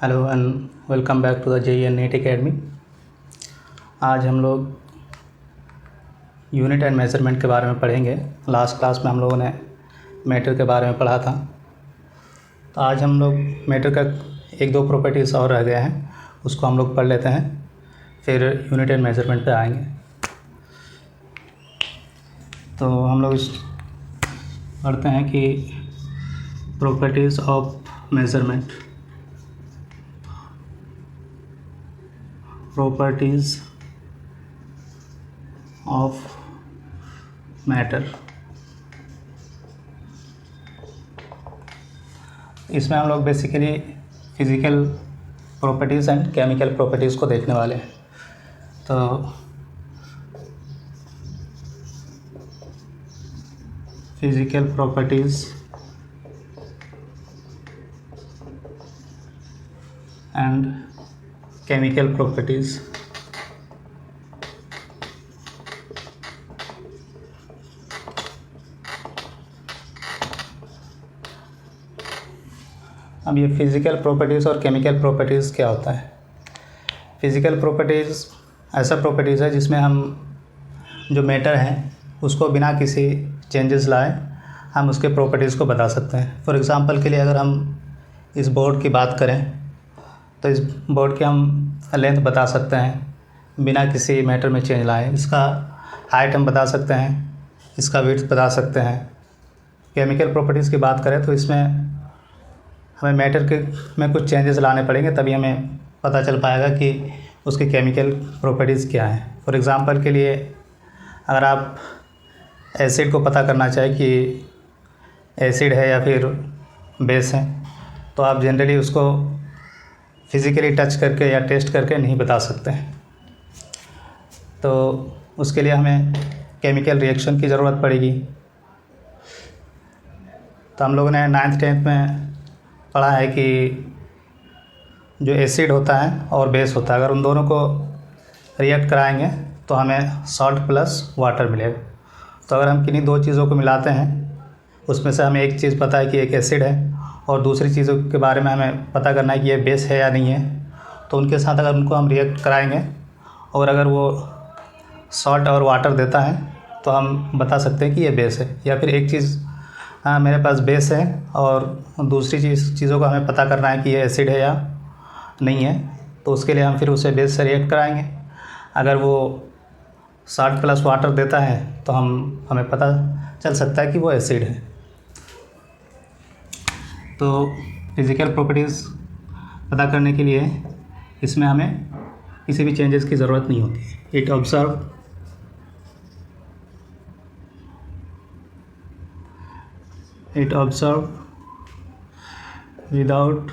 Hello and welcome back to the JEE NEET academy. आज हम लोग यूनिट एंड मेजरमेंट के बारे में पढ़ेंगे। लास्ट क्लास में हम लोगों ने मैटर के बारे में पढ़ा था, तो आज हम लोग मैटर का एक दो प्रॉपर्टीज़ और रह गए हैं, उसको हम लोग पढ़ लेते हैं, फिर यूनिट एंड मेजरमेंट पे आएंगे। तो हम लोग पढ़ते हैं कि properties of measurement. Properties of matter. इसमें हम लोग basically physical properties and chemical properties को देखने वाले हैं। तो physical properties and chemical properties. अब ये फिज़िकल प्रॉपर्टीज़ और केमिकल प्रॉपर्टीज़ क्या होता है? फिज़िकल प्रॉपर्टीज़ ऐसा प्रॉपर्टीज़ है जिसमें हम जो मैटर है उसको बिना किसी चेंजेस लाए हम उसके प्रॉपर्टीज़ को बता सकते हैं। फॉर एग्ज़ाम्पल के लिए अगर हम इस बोर्ड की बात करें तो इस बोर्ड की हम लेंथ बता सकते हैं बिना किसी मैटर में चेंज लाए। इसका हाइट हम बता सकते हैं, इसका विड्थ बता सकते हैं। केमिकल प्रॉपर्टीज़ की बात करें तो इसमें हमें मैटर के में कुछ चेंजेस लाने पड़ेंगे, तभी हमें पता चल पाएगा कि उसके केमिकल प्रॉपर्टीज़ क्या हैं। फॉर एग्ज़ाम्पल के लिए अगर आप एसिड को पता करना चाहें कि एसिड है या फिर बेस है, तो आप जनरली उसको फिज़िकली टच करके या टेस्ट करके नहीं बता सकते हैं। तो उसके लिए हमें केमिकल रिएक्शन की ज़रूरत पड़ेगी। तो हम लोगों ने 9th 10th में पढ़ा है कि जो एसिड होता है और बेस होता है, अगर उन दोनों को रिएक्ट कराएंगे तो हमें सॉल्ट प्लस वाटर मिलेगा। तो अगर हम किन्हीं दो चीज़ों को मिलाते हैं, उसमें से हमें एक चीज़ पता है कि एक एसिड है और दूसरी चीज़ों के बारे में हमें पता करना है कि ये बेस है या नहीं है, तो उनके साथ अगर उनको हम रिएक्ट कराएंगे और अगर वो सॉल्ट और वाटर देता है तो हम बता सकते हैं कि ये बेस है। या फिर एक चीज़ मेरे पास बेस है और दूसरी चीज़ों का हमें पता करना है कि ये एसिड है या नहीं है, तो उसके लिए हम फिर उसे बेस से रिएक्ट कराएंगे। अगर वो सॉल्ट प्लस वाटर देता है तो हमें पता चल सकता है कि वो एसिड है। तो फिज़िकल प्रॉपर्टीज़ पता करने के लिए इसमें हमें किसी भी चेंजेस की ज़रूरत नहीं होती। It observe without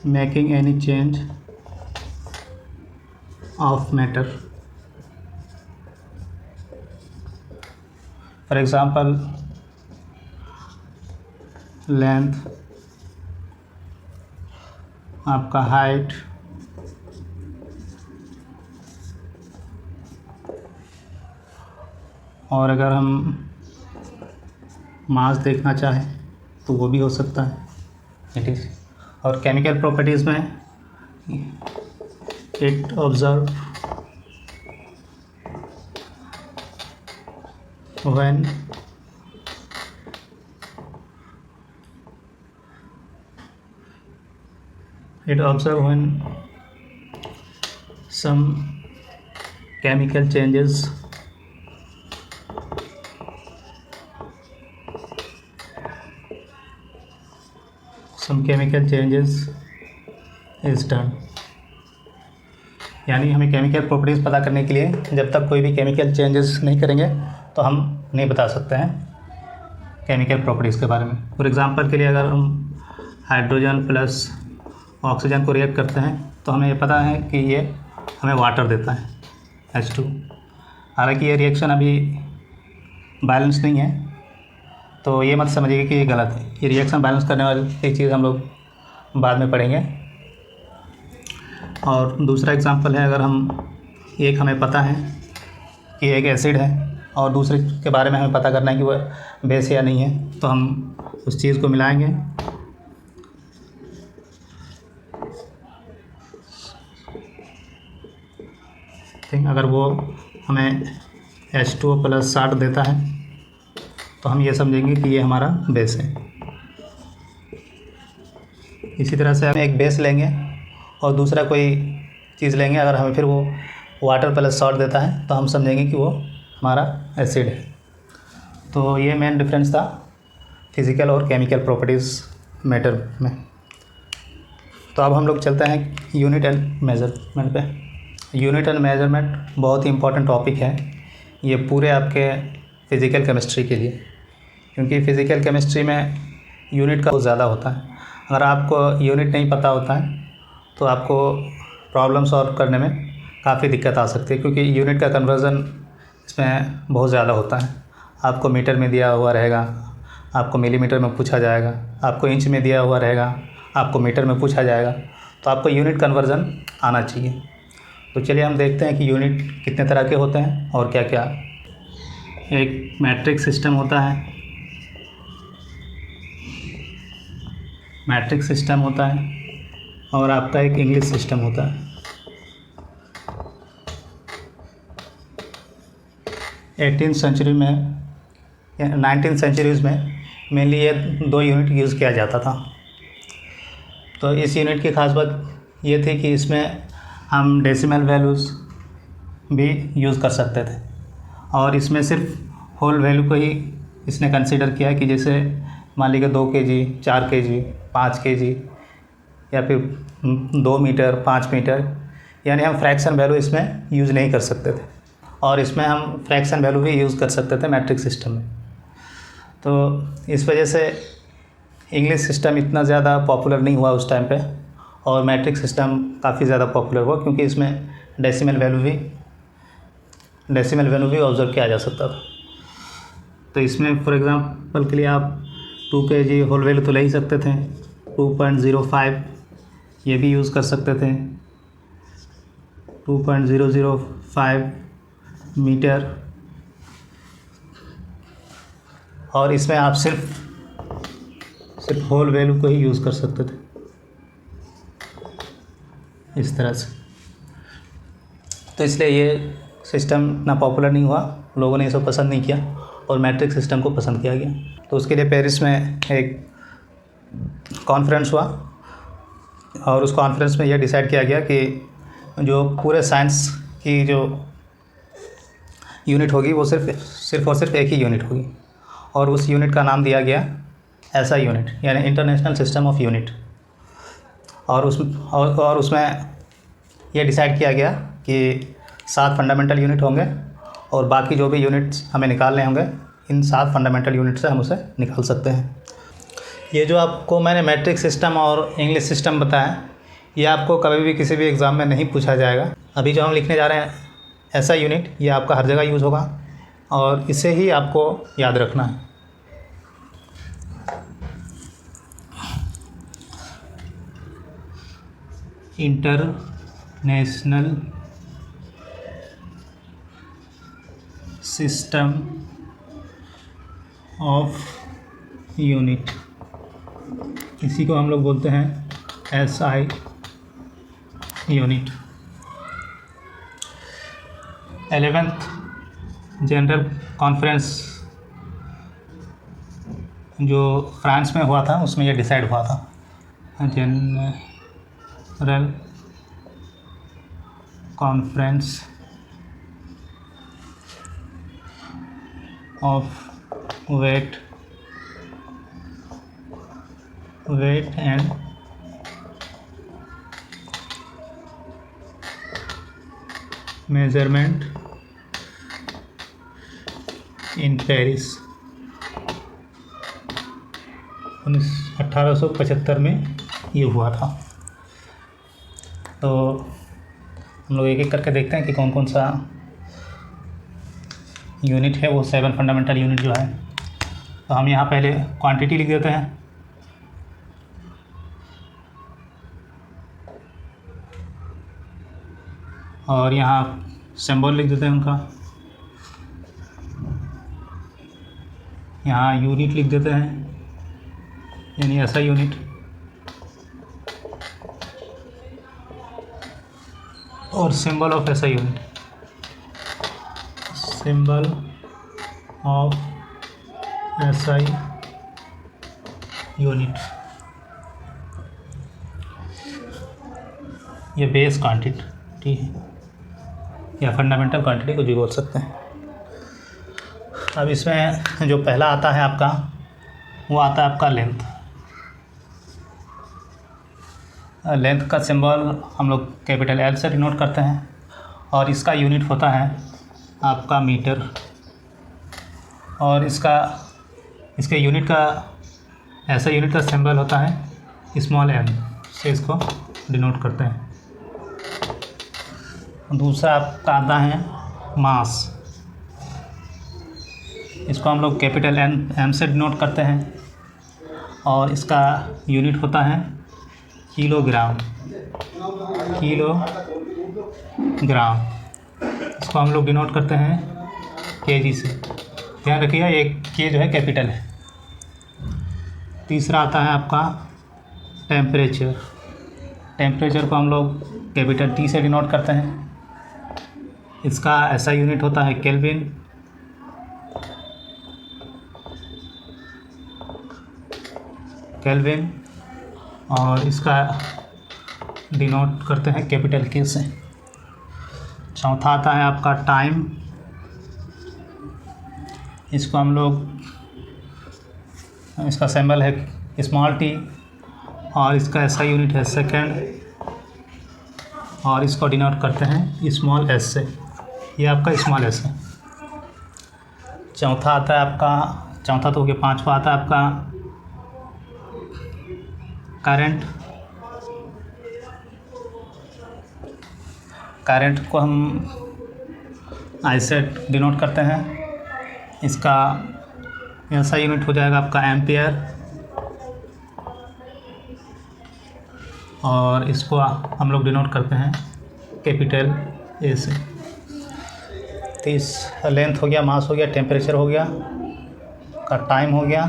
making any change of matter. For example length, आपका हाइट, और अगर हम मास देखना चाहें तो वो भी हो सकता है। इट इज़ और केमिकल प्रॉपर्टीज़ में it observe when some chemical changes is done। यानी हमें केमिकल प्रॉपर्टीज़ पता करने के लिए जब तक कोई भी केमिकल चेंजेस नहीं करेंगे तो हम नहीं बता सकते हैं केमिकल प्रॉपर्टीज़ के बारे में। फॉर एग्ज़ाम्पल के लिए अगर हम हाइड्रोजन प्लस ऑक्सीजन को रिएक्ट करते हैं तो हमें ये पता है कि ये हमें वाटर देता है H2। हालांकि ये रिएक्शन अभी बैलेंस नहीं है, तो ये मत समझिए कि ये गलत है। ये रिएक्शन बैलेंस करने वाली एक चीज़ हम लोग बाद में पढ़ेंगे। और दूसरा एग्ज़ाम्पल है, अगर हमें पता है कि एक एसिड है और दूसरे के बारे में हमें पता करना है कि वह बेस या नहीं है, तो हम उस चीज़ को मिलाएंगे। ठीक, अगर वो हमें H2O प्लस 60 देता है तो हम ये समझेंगे कि ये हमारा बेस है। इसी तरह से हम एक बेस लेंगे और दूसरा कोई चीज़ लेंगे, अगर हमें फिर वो वाटर प्लस सॉल्ट देता है तो हम समझेंगे कि वो हमारा एसिड है। तो ये मेन डिफरेंस था फिज़िकल और केमिकल प्रॉपर्टीज़ मैटर में। तो अब हम लोग चलते हैं यूनिट एंड मेजरमेंट पे। यूनिट एंड मेजरमेंट बहुत ही इम्पोर्टेंट टॉपिक है ये पूरे आपके फ़िज़िकल केमिस्ट्री के लिए, क्योंकि फ़िज़िकल केमिस्ट्री में यूनिट का बहुत ज़्यादा होता है। अगर आपको यूनिट नहीं पता होता है तो आपको प्रॉब्लम सॉल्व करने में काफ़ी दिक्कत आ सकती है, क्योंकि यूनिट का कन्वर्ज़न इसमें बहुत ज़्यादा होता है। आपको मीटर में दिया हुआ रहेगा, आपको मिलीमीटर में पूछा जाएगा, आपको इंच में दिया हुआ रहेगा, आपको मीटर में पूछा जाएगा, तो आपको यूनिट कन्वर्ज़न आना चाहिए। तो चलिए हम देखते हैं कि यूनिट कितने तरह के होते हैं और क्या क्या। एक मैट्रिक सिस्टम होता है, मैट्रिक सिस्टम होता है, और आपका एक इंग्लिश सिस्टम होता है। 18th सेंचुरी में या 19th सेंचुरीज़ में मेनली ये 2 यूनिट यूज़ किया जाता था। तो इस यूनिट की ख़ास बात ये थी कि इसमें हम डेसिमल वैल्यूज़ भी यूज़ कर सकते थे, और इसमें सिर्फ होल वैल्यू को ही इसने कंसीडर किया कि जैसे मान लीजिए 2 kg, 4 kg, 5 kg या फिर 2 मीटर, 5 मीटर, यानी हम फ्रैक्शन वैल्यू इसमें यूज़ नहीं कर सकते थे, और इसमें हम फ्रैक्शन वैल्यू भी यूज़ कर सकते थे मैट्रिक सिस्टम में। तो इस वजह से इंग्लिश सिस्टम इतना ज़्यादा पॉपुलर नहीं हुआ उस टाइम पे, और मैट्रिक सिस्टम काफ़ी ज़्यादा पॉपुलर हुआ, क्योंकि इसमें डेसिमल वैल्यू भी ऑब्ज़र्व किया जा सकता था। तो इसमें फॉर एग्ज़ाम्पल के लिए आप 2 kg होल वैल्यू तो ले ही सकते थे, 2.05 ये भी यूज़ कर सकते थे, 2.005 मीटर, और इसमें आप सिर्फ होल वैल्यू को ही यूज़ कर सकते थे इस तरह से। तो इसलिए ये सिस्टम इतना पॉपुलर नहीं हुआ, लोगों ने इसे पसंद नहीं किया और मैट्रिक सिस्टम को पसंद किया गया। तो उसके लिए पेरिस में एक कॉन्फ्रेंस हुआ, और उस कॉन्फ्रेंस में यह डिसाइड किया गया कि जो पूरे साइंस की जो यूनिट होगी वो सिर्फ और सिर्फ एक ही यूनिट होगी, और उस यूनिट का नाम दिया गया ऐसा यूनिट, यानी इंटरनेशनल सिस्टम ऑफ यूनिट। और उसमें यह डिसाइड किया गया कि 7 फंडामेंटल यूनिट होंगे, और बाकी जो भी यूनिट्स हमें निकालने होंगे इन 7 फंडामेंटल यूनिट से हम उसे निकाल सकते हैं। ये जो आपको मैंने मैट्रिक सिस्टम और इंग्लिश सिस्टम बताया, ये आपको कभी भी किसी भी एग्ज़ाम में नहीं पूछा जाएगा। अभी जो हम लिखने जा रहे हैं ऐसा यूनिट, ये आपका हर जगह यूज़ होगा, और इसे ही आपको याद रखना है। इंटरनेशनल सिस्टम ऑफ यूनिट, इसी को हम लोग बोलते हैं SI unit. 11th general conference जो फ्रांस में हुआ था उसमें यह डिसाइड हुआ था, general conference of weight and measurement in Paris 1875 में ये हुआ था। तो हम लोग एक एक करके देखते हैं कि कौन कौन सा यूनिट है वो 7 फंडामेंटल यूनिट जो है। तो हम यहाँ पहले क्वांटिटी लिख देते हैं, और यहाँ सिंबल लिख देते हैं उनका, यहाँ यूनिट लिख देते हैं, यानी ऐसा यूनिट और सिंबल ऑफ ऐसा unit, symbol of SI unit, ये बेस क्वांटिटी है या फंडामेंटल क्वांटिटी कुछ भी बोल सकते हैं। अब इसमें जो पहला आता है आपका, वो आता है आपका लेंथ। लेंथ का सिंबल हम लोग कैपिटल एल से डिनोट करते हैं और इसका यूनिट होता है आपका मीटर, और इसके यूनिट का ऐसा यूनिट का सिंबल होता है स्मॉल एम से इसको डिनोट करते हैं। दूसरा आपका आता है मास, इसको हम लोग कैपिटल एम से डिनोट करते हैं और इसका यूनिट होता है किलोग्राम, इसको हम लोग डिनोट करते हैं केजी से। ध्यान रखिए एक के जो है कैपिटल है। तीसरा आता है आपका टेम्परेचर को हम लोग कैपिटल टी से डिनोट करते हैं, इसका ऐसा यूनिट होता है केल्विन और इसका डिनोट करते हैं कैपिटल के से। चौथा आता है आपका टाइम, इसको हम लोग, इसका सिंबल है स्मॉल टी और इसका ऐसा यूनिट है सेकंड और इसको डिनोट करते हैं स्मॉल एस से। ये आपका स्मॉल एस है। चौथा आता है आपका, चौथा तो हो गया, पांचवा आता है आपका करंट को हम आई से डिनोट करते हैं, इसका ऐसा यूनिट हो जाएगा आपका एम्पियर और इसको हम लोग डिनोट करते हैं कैपिटल ए से। तो इस लेंथ हो गया, मास हो गया, टेम्परेचर हो गया, का टाइम हो गया,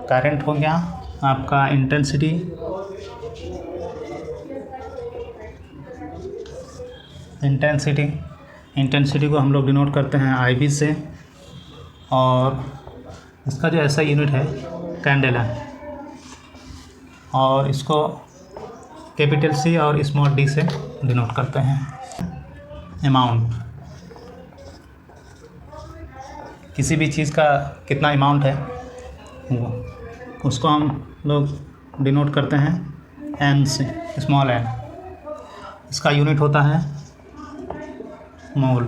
करंट हो गया, आपका इंटेंसिटी को हम लोग डिनोट करते हैं आईवी से और इसका जो ऐसा यूनिट है कैंडेला है और इसको कैपिटल सी और स्मॉल डी से डिनोट करते हैं। अमाउंट, किसी भी चीज़ का कितना अमाउंट है वो उसको हम लोग डिनोट करते हैं एन से, स्मॉल एन। इसका यूनिट होता है मोल,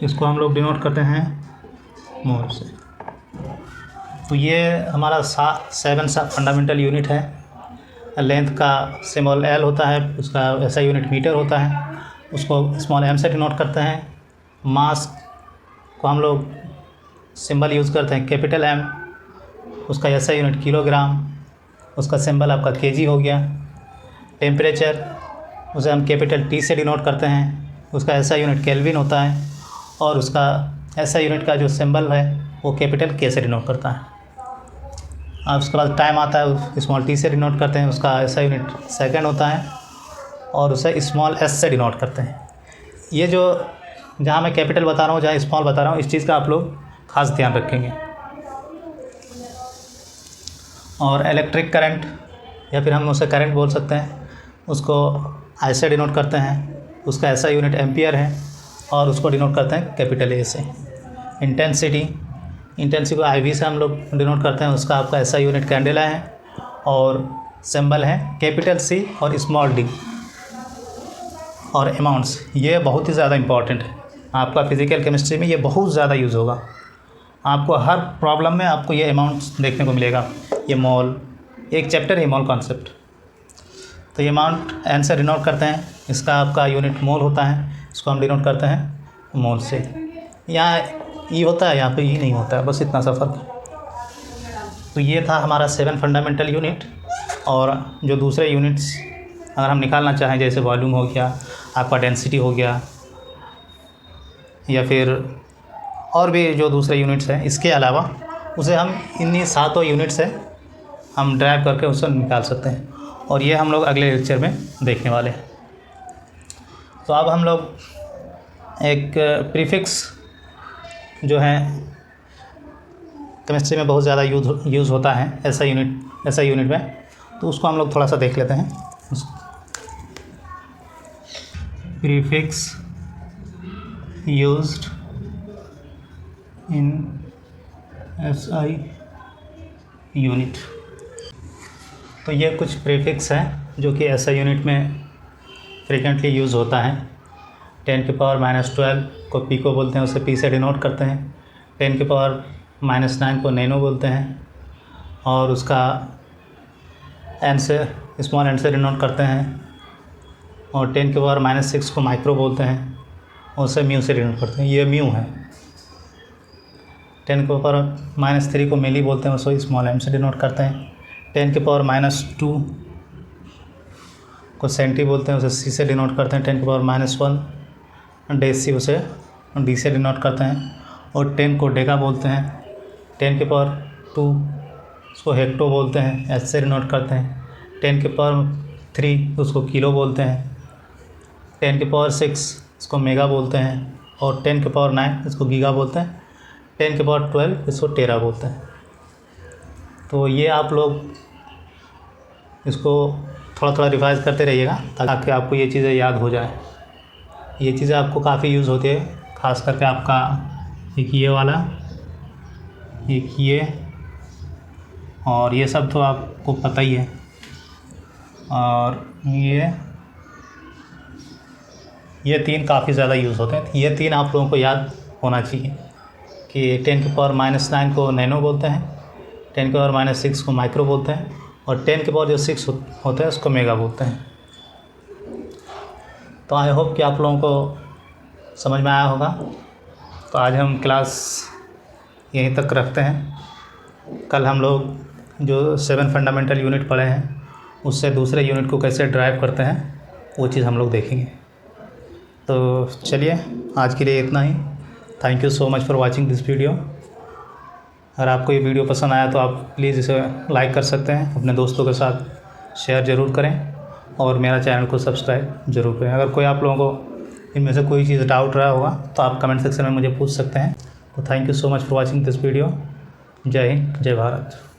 इसको हम लोग डिनोट करते हैं मोल से। तो ये हमारा 7 फंडामेंटल यूनिट है। लेंथ का सिंबल एल होता है, उसका ऐसा यूनिट मीटर होता है, उसको स्मॉल एम से डिनोट करते हैं। मास को हम लोग सिंबल यूज़ करते हैं कैपिटल एम, उसका ऐसा यूनिट किलोग्राम, उसका सिंबल आपका केजी हो गया। टेम्परेचर उसे हम कैपिटल टी से डिनोट करते हैं, उसका ऐसा यूनिट केल्विन होता है और उसका ऐसा यूनिट का जो सिंबल है वो कैपिटल के से डिनोट करता है। अब उसके बाद टाइम आता है, स्मॉल टी से डिनोट करते हैं, उसका ऐसा यूनिट सेकंड होता है और उसे स्मॉल एस से डिनोट करते हैं। ये जो जहाँ मैं कैपिटल बता रहा हूँ, जहाँ स्मॉल बता रहा हूँ, इस चीज़ का आप लोग खास ध्यान रखेंगे। और इलेक्ट्रिक करंट या फिर हम उसे करंट बोल सकते हैं, उसको आई से डिनोट करते हैं, उसका ऐसा यूनिट एम्पियर है और उसको डिनोट करते हैं कैपिटल ए से। इंटेंसिटी को आईवी से हम लोग डिनोट करते हैं, उसका आपका ऐसा यूनिट कैंडेला है और सिंबल है कैपिटल सी और स्मॉल डी। और अमाउंट्स, ये बहुत ही ज़्यादा इम्पॉर्टेंट है, आपका फिज़िकल केमिस्ट्री में ये बहुत ज़्यादा यूज़ होगा। आपको हर प्रॉब्लम में आपको ये अमाउंट्स देखने को मिलेगा। ये मोल, एक चैप्टर है मोल कॉन्सेप्ट। तो ये अमाउंट एन से डिनोट करते हैं, इसका आपका यूनिट मोल होता है, इसको हम डिनोट करते हैं मोल से। यहाँ ई होता है, यहाँ पे ई नहीं होता है, बस इतना सा फर्क है। तो ये था हमारा 7 फंडामेंटल यूनिट। और जो दूसरे यूनिट्स अगर हम निकालना चाहें, जैसे वॉल्यूम हो गया, आपका डेंसिटी हो गया, या फिर और भी जो दूसरे यूनिट्स हैं, इसके अलावा उसे हम इन्हीं 7 यूनिट से हम ड्राइव करके उसे निकाल सकते हैं, और ये हम लोग अगले लेक्चर में देखने वाले हैं। तो अब हम लोग एक प्रीफिक्स जो है केमिस्ट्री में बहुत ज़्यादा यूज़ होता है ऐसा यूनिट में, तो उसको हम लोग थोड़ा सा देख लेते हैं। Prefix used in SI unit. तो ये कुछ प्रीफिक्स हैं जो कि SI यूनिट में फ्रिक्वेंटली यूज़ होता है। 10⁻⁻12 को पिको बोलते हैं, उसे P से डिनोट करते हैं। 10⁻⁹ को नैनो बोलते हैं, और उसका n से स्मॉल n से डिनोट करते हैं। और 10⁻⁻6 को माइक्रो बोलते हैं, उसे म्यू से डिनोट करते हैं। ये म्यू है। 10⁻⁻3 को मिली बोलते हैं, उसे स्मॉल m से डिनोट करते हैं। 10⁻⁻2 को सेंटी बोलते हैं, उसे C से डिनोट करते हैं। 10⁻⁻1 डेसी, उसे D से डिनोट करते हैं। और 10 को डेका बोलते हैं। 10⁻2 उसको हेक्टो बोलते हैं, S से डिनोट करते हैं। 10⁻3 उसको किलो बोलते हैं। 10⁻6 इसको मेगा बोलते हैं। और 10⁻9 इसको गीगा बोलते हैं। 10⁻12 इसको टेरा बोलते हैं। तो ये आप लोग इसको थोड़ा थोड़ा रिवाइज करते रहिएगा ताकि आपको ये चीज़ें याद हो जाए। ये चीज़ें आपको काफ़ी यूज़ होती है, ख़ास करके आपका एक ये वाला, एक ये, और ये सब तो आपको पता ही है। और ये 3 काफ़ी ज़्यादा यूज़ होते हैं। ये 3 आप लोगों को याद होना चाहिए कि 10⁻⁹ को नैनो बोलते हैं, 10⁻⁻6 को माइक्रो बोलते हैं, और 10⁻6 होता है उसको मेगा बोलते हैं। तो आई होप कि आप लोगों को समझ में आया होगा। तो आज हम क्लास यहीं तक रखते हैं। कल हम लोग जो 7 फंडामेंटल यूनिट पढ़े हैं उससे दूसरे यूनिट को कैसे ड्राइव करते हैं वो चीज़ हम लोग देखेंगे। तो चलिए आज के लिए इतना ही। Thank you so much for watching this video. अगर आपको ये वीडियो पसंद आया तो आप प्लीज़ इसे लाइक कर सकते हैं, अपने दोस्तों के साथ शेयर ज़रूर करें, और मेरा चैनल को सब्सक्राइब ज़रूर करें। अगर कोई आप लोगों को इनमें से कोई चीज़ डाउट रहा होगा तो आप कमेंट सेक्शन में मुझे पूछ सकते हैं। तो thank you so much for watching this video. जय हिंद, जय भारत।